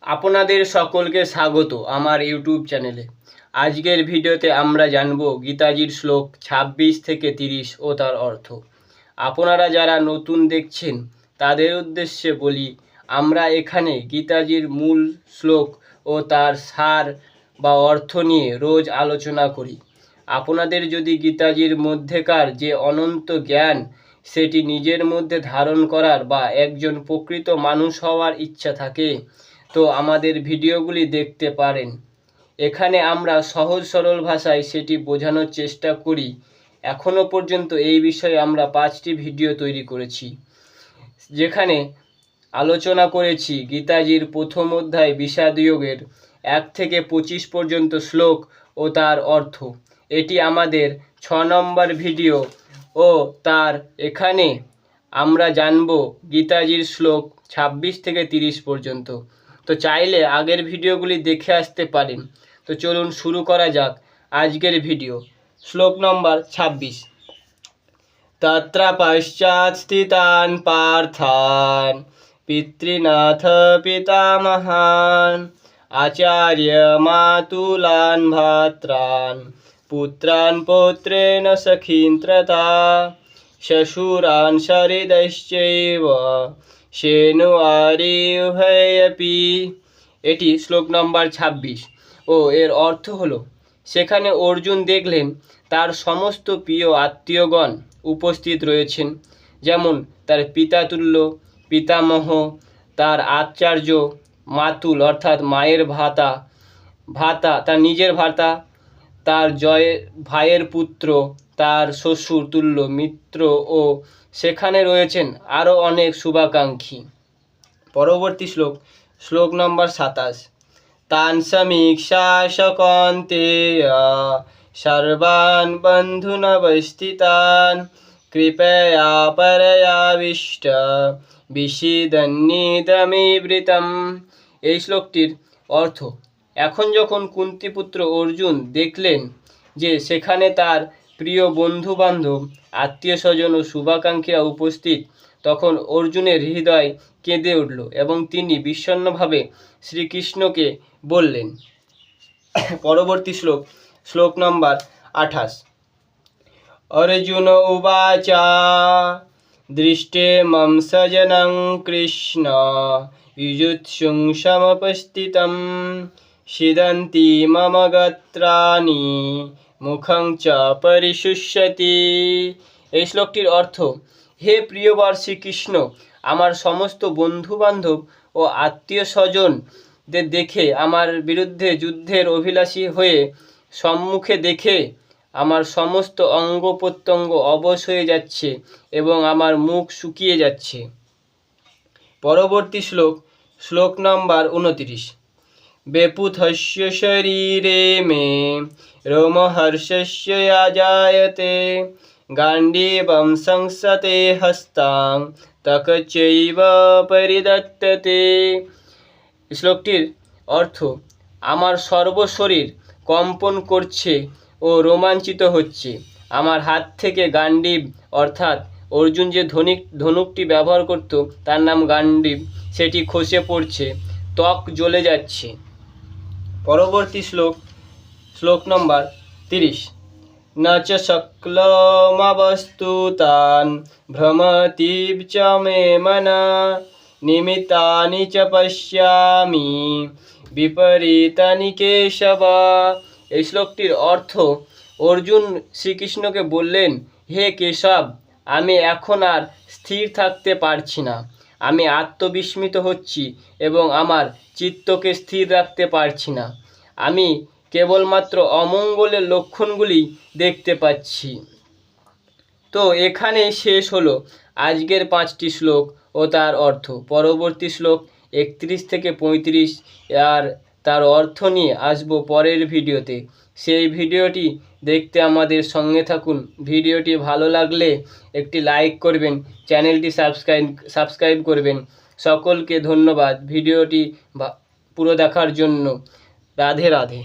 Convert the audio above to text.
আপনাদের সকলকে স্বাগত আমার ইউটিউব চ্যানেলে। আজকের ভিডিওতে আমরা জানব গীতাজির শ্লোক 26 থেকে 30 ও তার অর্থ। আপনারা যারা নতুন দেখছেন তাদের উদ্দেশ্যে বলি, আমরা এখানে গীতাজির মূল শ্লোক ও তার সার বা অর্থ নিয়ে রোজ আলোচনা করি। আপনাদের যদি গীতাজির মধ্যেকার যে অনন্ত জ্ঞান সেটি নিজের মধ্যে ধারণ করার বা একজন প্রকৃত মানুষ হওয়ার ইচ্ছা থাকে তো আমাদের ভিডিওগুলি দেখতে পারেন। এখানে আমরা সহজ সরল ভাষায় সেটি বোঝানোর চেষ্টা করি। এখনও পর্যন্ত এই বিষয়ে আমরা 5টি ভিডিও তৈরি করেছি, যেখানে আলোচনা করেছি গীতাজির প্রথম অধ্যায় বিষাদযোগের 1 থেকে 25 পর্যন্ত শ্লোক ও তার অর্থ। এটি আমাদের 6 নম্বর ভিডিও ও তার এখানে আমরা জানব গীতাজির শ্লোক 26 থেকে 30 পর্যন্ত। তো চাইলে আগের ভিডিওগুলি দেখে আসতে পারেন। তো চলুন শুরু করা যাক আজকের ভিডিও। শ্লোক নম্বর 26। তত্র পশ্চাৎ স্থিতান পার্থান পিতৃনাথ পিতামহান আচার্য মাতুলান ভ্রাত্রান পুত্রান পৌত্রেণ সখীন তথা শ্বশুরান সহৃদয়শ্চৈব সেনু আরি উভয়পি। এটি শ্লোক নম্বর 26 ও এর অর্থ হলো, সেখানে অর্জুন দেখলেন তার সমস্ত প্রিয় আত্মীয়গণ উপস্থিত রয়েছেন, যেমন তার পিতাতুল্য পিতামহ, তার আচার্য মাতুল অর্থাৎ মায়ের ভাতা তার নিজের ভাতা, তার ভাইয়ের পুত্র, তার শ্বশুর তুল্য মিত্র ও সেখানে রয়েছেন আরও অনেক শুভাকাঙ্ক্ষী। পরবর্তী শ্লোক নম্বর 27। তান সমীক্ষা কৌন্তেয় সর্বান বন্ধুনবস্থিতান কৃপয়া পরয়াবিষ্ট বিষিদন্নিদমিবৃতম। এই শ্লোকটির অর্থ, এখন যখন কুন্তিপুত্র অর্জুন দেখলেন যে সেখানে তার প্রিয় বন্ধুবান্ধব আত্মীয় স্বজন ও শুভাকাঙ্ক্ষীরা উপস্থিত, তখন অর্জুনের হৃদয় কেঁদে উঠল এবং তিনি বিষণ্ণভাবে শ্রীকৃষ্ণকে বললেন। পরবর্তী শ্লোক নম্বর 28। অর্জুন উবাচ দৃষ্টে মম সজনং কৃষ্ণ যুজুৎসুং সমুপস্থিতম সিদন্তি মম গাত্রাণি মুখং চ পরিশুষ্যতি। এই শ্লোকটির অর্থ, হে প্রিয়বর শ্রীকৃষ্ণ, আমার সমস্ত বন্ধুবান্ধব ও আত্মীয় স্বজনদের দেখে আমার বিরুদ্ধে যুদ্ধের অভিলাষী হয়ে সম্মুখে দেখে আমার সমস্ত অঙ্গ প্রত্যঙ্গ অবশ হয়ে যাচ্ছে এবং আমার মুখ শুকিয়ে যাচ্ছে। পরবর্তী শ্লোক নম্বর 29। বেপুথস্য শরীরে মে রোমহর্ষস্য জায়তে গাণ্ডীবং সংসতে হস্তাং তকচৈব পরিদত্ততে। শ্লোকটির অর্থ, আমার সর্বশরীর কম্পন করছে ও রোমাঞ্চিত হচ্ছে। আমার হাত থেকে গাণ্ডীব অর্থাৎ অর্জুন যে ধনুকটি ব্যবহার করত তার নাম গাণ্ডীব, সেটি খসে পড়ছে, ত্বক জ্বলে যাচ্ছে। পরবর্তী শ্লোক নম্বর 30। ন চ শক্লমবস্তুতান ভ্রমতীব চ মে মনঃ নিমিত্তানি চ পশ্যামি বিপরীতানি কেশব। এই শ্লোকটির অর্থ, অর্জুন শ্রীকৃষ্ণকে বললেন, হে কেশব, আমি এখন আর স্থির থাকতে পারছি না, আমি আত্মবিস্মিত হচ্ছি এবং আমার চিত্তকে স্থির রাখতে পারছি না, আমি কেবলমাত্র অমঙ্গলের লক্ষণগুলি দেখতে পাচ্ছি। তো এখানেই শেষ হলো আজকের 5টি শ্লোক ও তার অর্থ। পরবর্তী শ্লোক 31 থেকে 35 আর তার অর্থ নিয়ে আসবো পরের ভিডিওতে। সেই ভিডিওটি দেখতে আমাদের সঙ্গে থাকুন। ভিডিওটি ভালো লাগলে একটি লাইক করবেন, চ্যানেলটি সাবস্ক্রাইব করবেন। সকলকে ধন্যবাদ ভিডিওটি পুরো দেখার জন্য। রাধে রাধে।